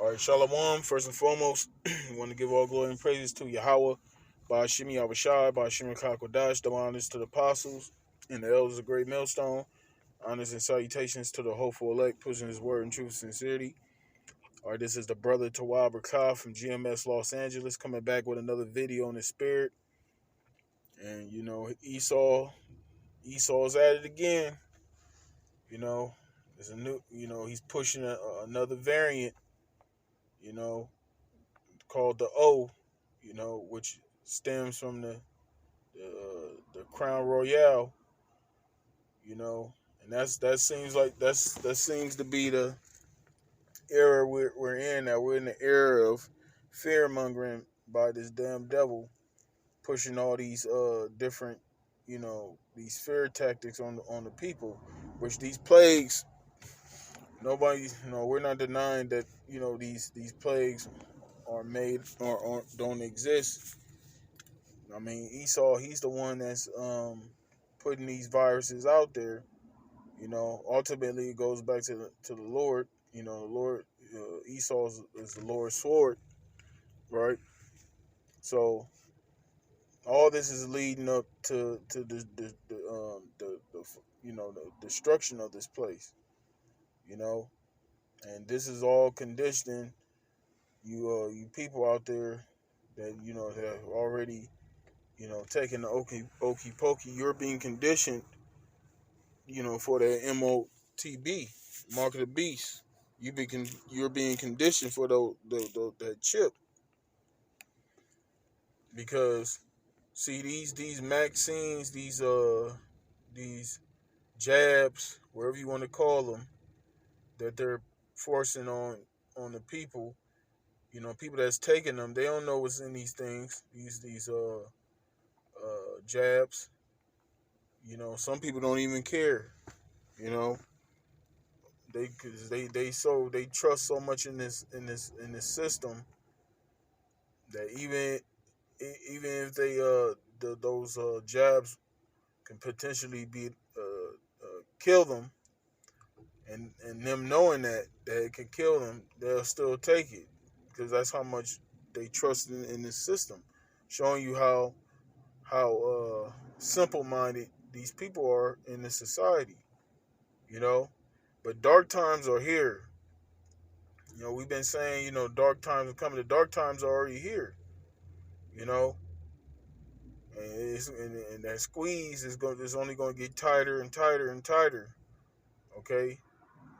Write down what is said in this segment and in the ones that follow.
All right, Shalom. First and foremost, we want to give all glory and praises to YAHAWAH, YAHAWASHI, Rawchaa Qadash, the honors to the apostles and the elders of Great Millstone. Honors and salutations to the hopeful elect, pushing his word in truth and sincerity. All right, this is the brother Tawab Rakah from GMS Los Angeles, coming back with another video in the spirit. And, Esau's at it again. There's a new, he's pushing another variant, you know, called the O, which stems from the Crown Royale, and that seems to be the era we're in. That we're in the era of fear mongering by this damn devil, pushing all these different, these fear tactics on the people, which these plagues. Nobody, we're not denying that these plagues are made or don't exist. I mean, Esau, he's the one that's putting these viruses out there. Ultimately it goes back to the Lord. The Lord, Esau is the Lord's sword, right? So all this is leading up to the destruction of this place, and this is all conditioning you people out there that that have already taking the okey pokey. You're being conditioned, for the MOTB, mark of the beast. You're being conditioned for that chip, because see these vaccines, these jabs, wherever you want to call them, that they're forcing on the people. People that's taking them, they don't know what's in these things. These jabs. Some people don't even care. They trust so much in this system that even if they those jabs can potentially be kill them, and them knowing that it can kill them, they'll still take it, because that's how much they trust in this system, showing you how simple-minded these people are in this society. But dark times are here. We've been saying, dark times are coming. The dark times are already here. And that squeeze is only going to get tighter and tighter and tighter. Okay,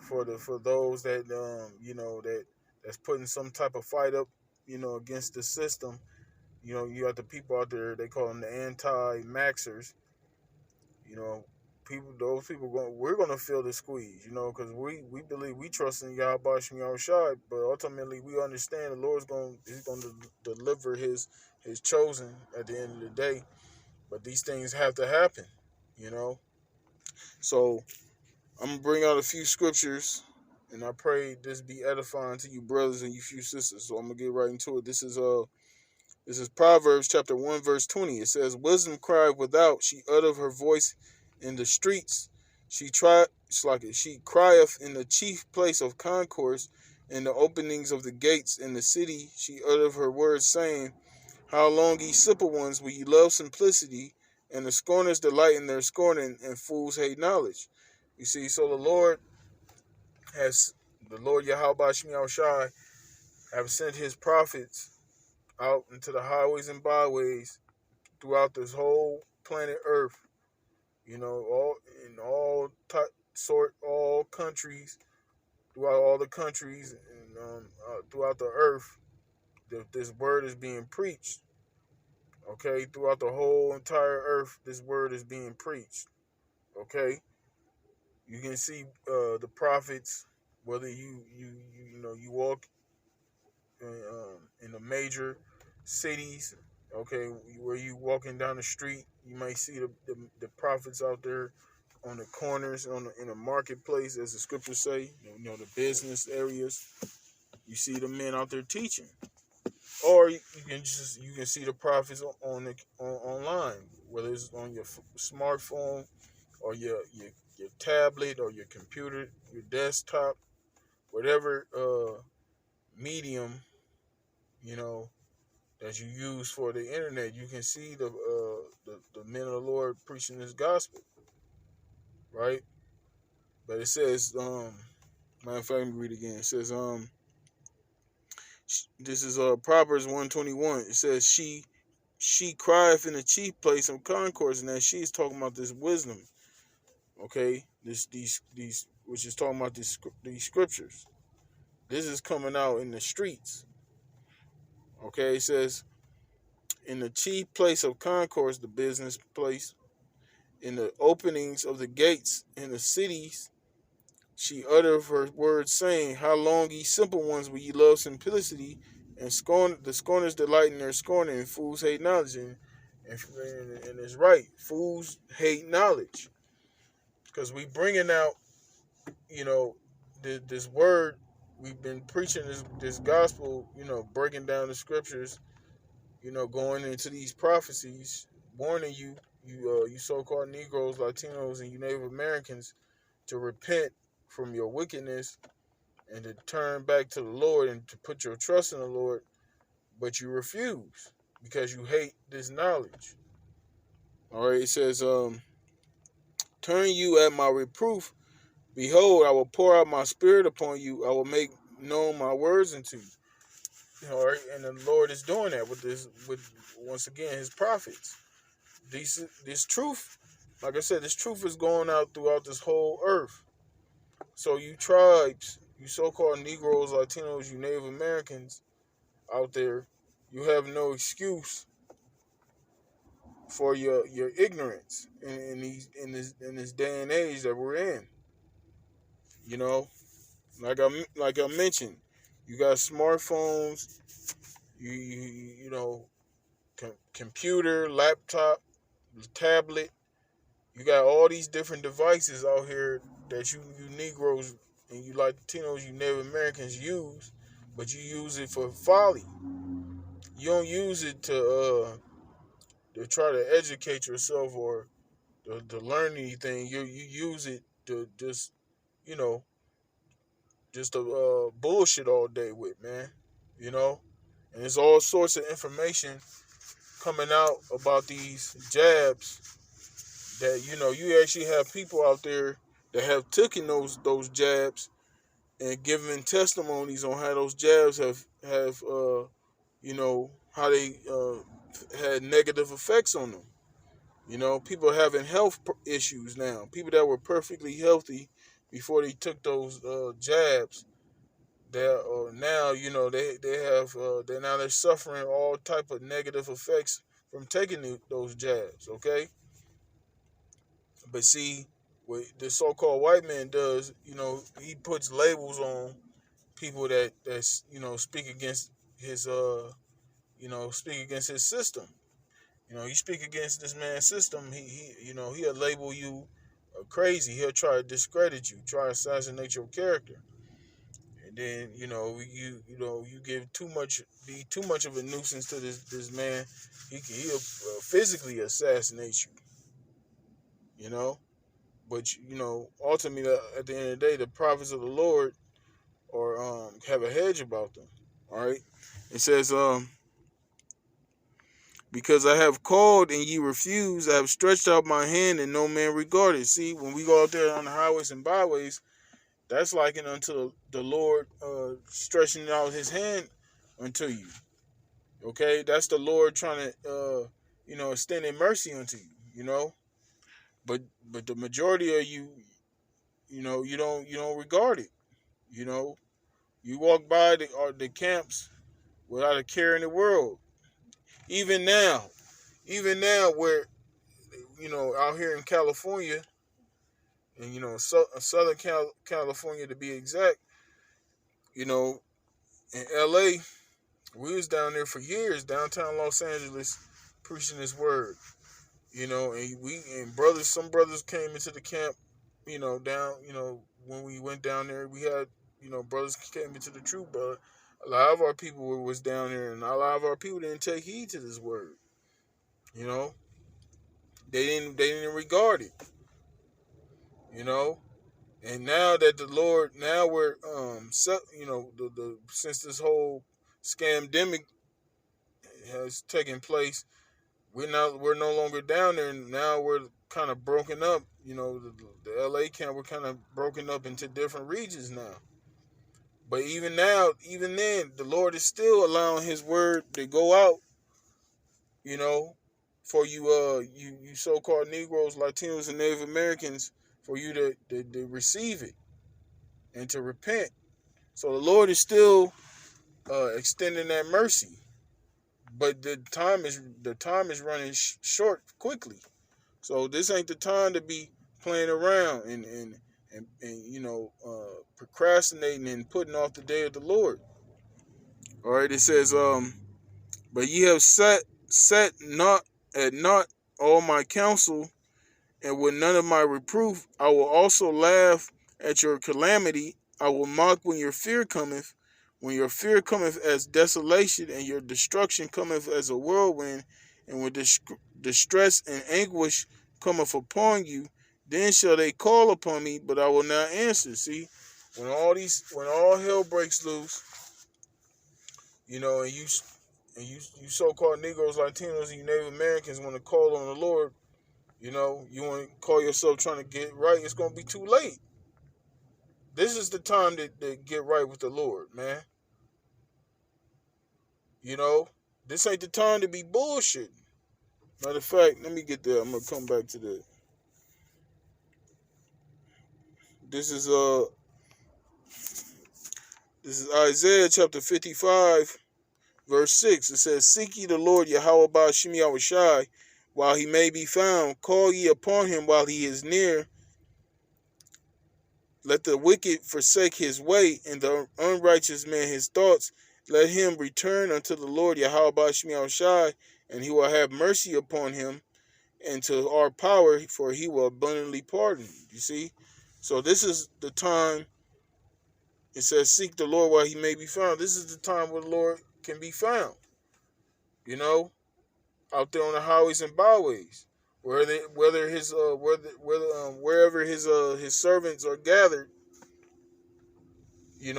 for those that that's putting some type of fight up, against the system. You got the people out there, they call them the anti-maxers. Those people we're gonna feel the squeeze, because we believe, we trust in YAHAWASHI, but ultimately we understand the Lord's he's gonna deliver his chosen at the end of the day. But these things have to happen, So I'm gonna bring out a few scriptures, and I pray this be edifying to you brothers and you few sisters. So I'm gonna get right into it. This is Proverbs chapter 1 verse 20. It says, "Wisdom cried without; she uttered her voice in the streets. She crieth in the chief place of concourse, in the openings of the gates in the city. She uttered her words, saying, How long, ye simple ones, will ye love simplicity? And the scorners delight in their scorning, and fools hate knowledge." You see, so the Lord Yahawah have sent his prophets out into the highways and byways throughout this whole planet Earth. All in all countries, throughout all the countries, and throughout the earth, this word is being preached. Okay, throughout the whole entire earth, this word is being preached. Okay, you can see the prophets, whether you walk in the major cities. Okay, where you walking down the street, you might see the prophets out there on the corners, in the marketplace, as the scriptures say. The business areas. You see the men out there teaching, or you can see the prophets online, whether it's on your smartphone or your tablet or your computer, your desktop, whatever medium, you know, that you use for the internet. You can see the men of the Lord preaching this gospel, right? But it says, matter of fact, let me read it again. It says, this is Proverbs 121. It says, she crieth in the chief place of concourse, and that she is talking about this wisdom, okay? These which is talking about these scriptures. This is coming out in the streets, okay? It says, in the chief place of concourse, the business place, in the openings of the gates in the cities, she uttereth her words, saying, how long, ye simple ones, will ye love simplicity, and scorn the scorners delight in their scorning, and fools hate knowledge. And it's right. Fools hate knowledge. Because we bringing out, you know, this word, we've been preaching this gospel, you know, breaking down the scriptures, you know, going into these prophecies, warning you so-called Negroes, Latinos, and you Native Americans to repent from your wickedness and to turn back to the Lord and to put your trust in the Lord, but you refuse because you hate this knowledge. All right, it says, turn you at my reproof. Behold, I will pour out my spirit upon you. I will make known my words unto you. All right, and the Lord is doing that with once again his prophets. This truth, like I said, this truth is going out throughout this whole earth. So you tribes, you so-called Negroes, Latinos, you Native Americans out there, you have no excuse for your ignorance in this day and age that we're in. You know, like I mentioned, you got smartphones, you know, computer, laptop, tablet. You got all these different devices out here that you Negroes and you Latinos, you Native Americans use, but you use it for folly. You don't use it to try to educate yourself or to learn anything. You use it to just, you know, just to bullshit all day with, man. You know, and there's all sorts of information coming out about these jabs that, you know, you actually have people out there that have taken those jabs and giving testimonies on how those jabs have you know, how they had negative effects on them. You know, people having health issues now. People that were perfectly healthy before they took those jabs, they're now, you know, they have they're suffering all type of negative effects from taking those jabs. Okay, but see, what the so-called white man does, you know, he puts labels on people that's, you know, speak against his you know, speak against his system. You know, you speak against this man's system, he you know, he'll label you crazy. He'll try to discredit you, try to assassinate your character. And then, you know, you know, you give be too much of a nuisance to this man, he'll physically assassinate you. You know, but you know, ultimately at the end of the day, the prophets of the Lord or have a hedge about them. All right, it says because I have called and ye refuse, I have stretched out my hand and no man regarded. See, when we go out there on the highways and byways, that's likened unto the Lord stretching out his hand unto you. Okay, that's the Lord trying to you know, extending mercy unto you. You know, but the majority of you, you know, you don't regard it. You know, you walk by the camps without a care in the world. Even now, where, you know, out here in California, and you know, Southern California to be exact, you know, in L.A., we was down there for years, downtown Los Angeles, preaching this word. You know, and some brothers came into the camp, you know, you know, when we went down there, we had, you know, brothers came into the truth, but a lot of our people was down there, and a lot of our people didn't take heed to this word. You know, they didn't regard it. You know, And now that the Lord, now we're the since this whole scamdemic has taken place, we're no longer down there, and now we're kind of broken up. The LA camp, we're kind of broken up into different regions now. But even now, even then, the Lord is still allowing His word to go out. You know, for you so-called Negroes, Latinos, and Native Americans, for you to receive it and to repent. So the Lord is still extending that mercy, but the time is running short quickly. So this ain't the time to be playing around and procrastinating and putting off the day of the Lord. All right, it says, but ye have set not at naught all my counsel, and with none of my reproof. I will also laugh at your calamity. I will mock when your fear cometh. When your fear cometh as desolation, and your destruction cometh as a whirlwind, and when distress and anguish cometh upon you, then shall they call upon me, but I will not answer. See, when all hell breaks loose, and you so-called Negroes, Latinos, and you Native Americans want to call on the Lord, you want to call yourself trying to get right, it's going to be too late. This is the time to get right with the Lord, man. This ain't the time to be bullshitting. Matter of fact, let me get there. I'm going to come back to that. This is Isaiah chapter 55, verse 6. It says, seek ye the Lord YAHAWASHI while he may be found. Call ye upon him while he is near. Let the wicked forsake his way, and the unrighteous man his thoughts. Let him return unto the Lord YAHAWASHI, and he will have mercy upon him, and to our power, for he will abundantly pardon. You see? So this is the time. It says, seek the Lord while he may be found. This is the time where the Lord can be found. Out there on the highways and byways, wherever his servants are gathered, and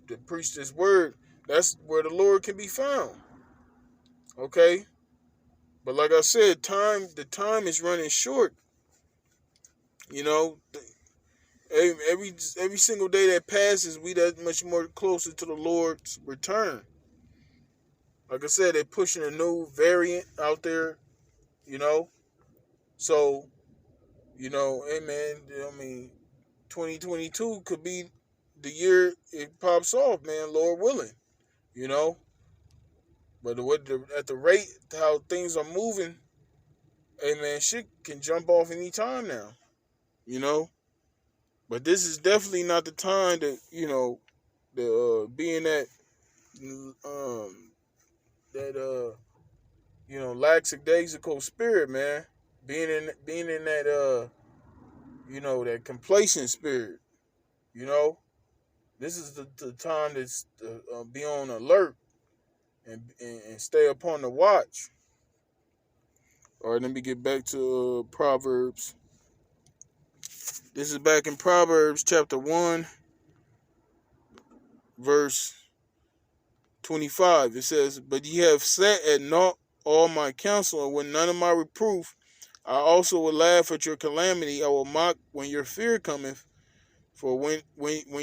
to preach this word. That's where the Lord can be found. Okay, but like I said, the time is running short. Every single day that passes, we that much more closer to the Lord's return. Like I said, they're pushing a new variant out there. So hey man, 2022 could be the year it pops off, man. Lord willing, But at the rate how things are moving, hey man, shit can jump off any time now, But this is definitely not the time to be in that lackadaisical spirit, man. Being in that that complacent spirit, This is the time to be on alert and stay upon the watch. All right, let me get back to Proverbs. This is back in Proverbs chapter 1, verse 25. It says, but ye have set at naught all my counsel, and with none of my reproof. I also will laugh at your calamity. I will mock when your fear cometh. For when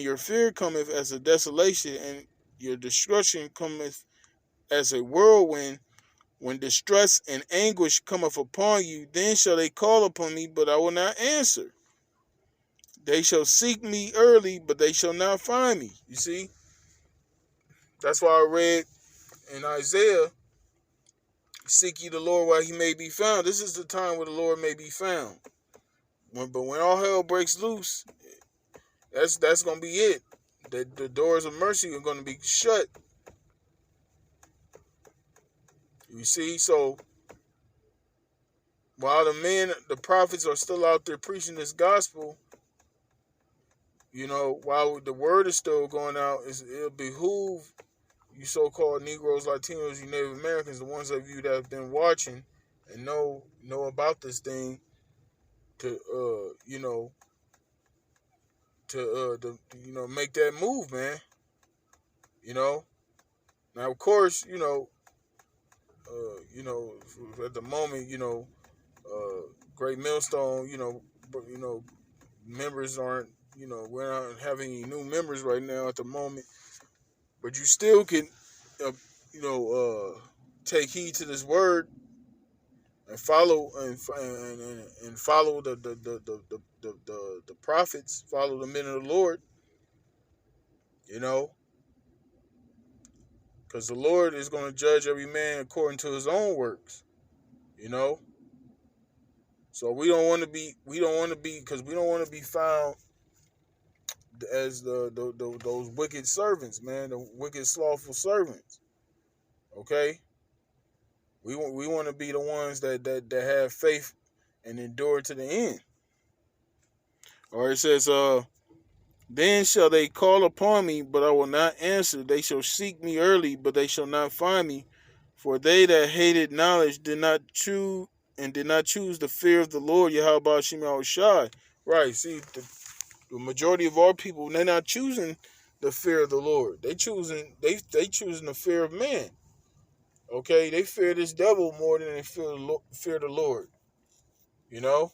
your fear cometh as a desolation, and your destruction cometh as a whirlwind, when distress and anguish cometh upon you, then shall they call upon me, but I will not answer. They shall seek me early, but they shall not find me. You see? That's why I read in Isaiah, seek ye the Lord while he may be found. This is the time where the Lord may be found. But when all hell breaks loose, that's going to be it. The doors of mercy are going to be shut. You see? So while the prophets are still out there preaching this gospel, while the word is still going out, it'll behoove you so-called Negroes, Latinos, you Native Americans, the ones of you that have been watching and know about this thing, you know, to make that move, man. You know. Now, of course, you know, at the moment, Great Millstone, members aren't, we're not having any new members right now at the moment, but you still can, uh, take heed to this word and follow and follow the prophets, follow the men of the Lord, you know, because the Lord is going to judge every man according to his own works, you know. So we don't want to be, because we don't want to be found as those wicked servants, man, the wicked slothful servants. Okay, we want to be the ones that have faith and endure to the end. All right, it says, then shall they call upon me, but I will not answer. They shall seek me early, but they shall not find me. For they that hated knowledge did not choose the fear of the Lord, YAHAWASHI. Right, see, the majority of our people, they're not choosing the fear of the Lord. They choosing the fear of man. Okay, they fear this devil more than they fear the Lord. You know,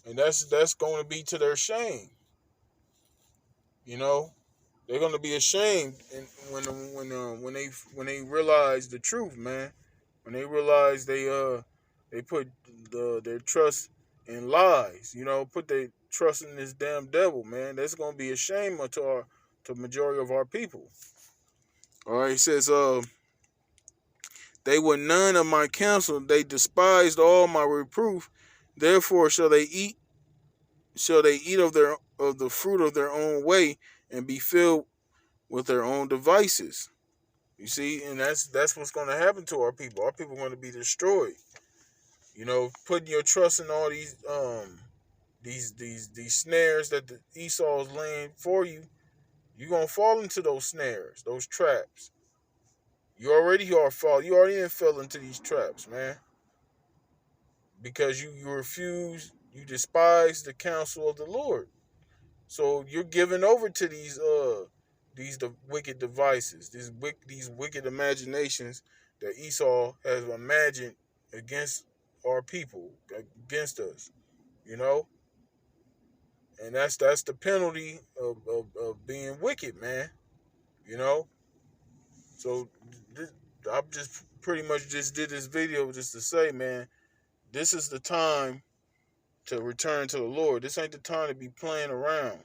and that's going to be to their shame. You know, they're going to be ashamed, and when they realize the truth, man. When they realize they put their trust in lies, put their trust in this damn devil, man. That's going to be a shame to the majority of our people. All right, it says, they were none of my counsel. They despised all my reproof. Therefore shall they eat of the fruit of their own way, and be filled with their own devices. You see, and that's what's going to happen to our people. Our people are going to be destroyed. Putting your trust in all these snares that the Esau is laying for you, you're gonna fall into those snares, those traps. You already fell into these traps, man. Because you refuse, you despise the counsel of the Lord. So you're giving over to these wicked devices, these wicked imaginations that Esau has imagined against our people, against us, and that's the penalty of being wicked, man. So I just pretty much just did this video just to say, man, this is the time to return to the Lord. This ain't the time to be playing around.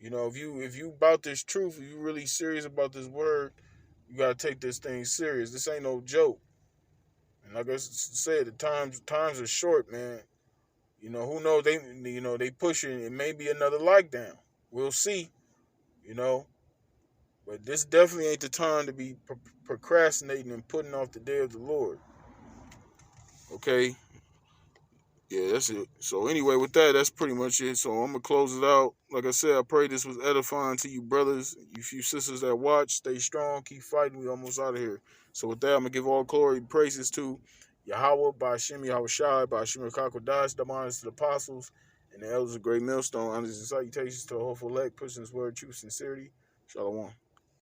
If you about this truth, if you really serious about this word, you gotta take this thing serious. This ain't no joke. And like I said, the times are short, man. Who knows? They pushing. It may be another lockdown. We'll see. But this definitely ain't the time to be procrastinating and putting off the day of the Lord. Okay. Yeah, that's it. So anyway, with that, that's pretty much it. So I'm gonna close it out. Like I said, I pray this was edifying to you brothers, you few sisters that watch. Stay strong, keep fighting. We almost out of here. So with that, I'm gonna give all glory and praises to YAHAWAH, by Hashem YAHAWASHI, by Rawchaa Qadash, the honors to the apostles and the elders of Great Millstone. Honors and salutations to the hopeful elect, pushing this word, truth, sincerity. Shalom.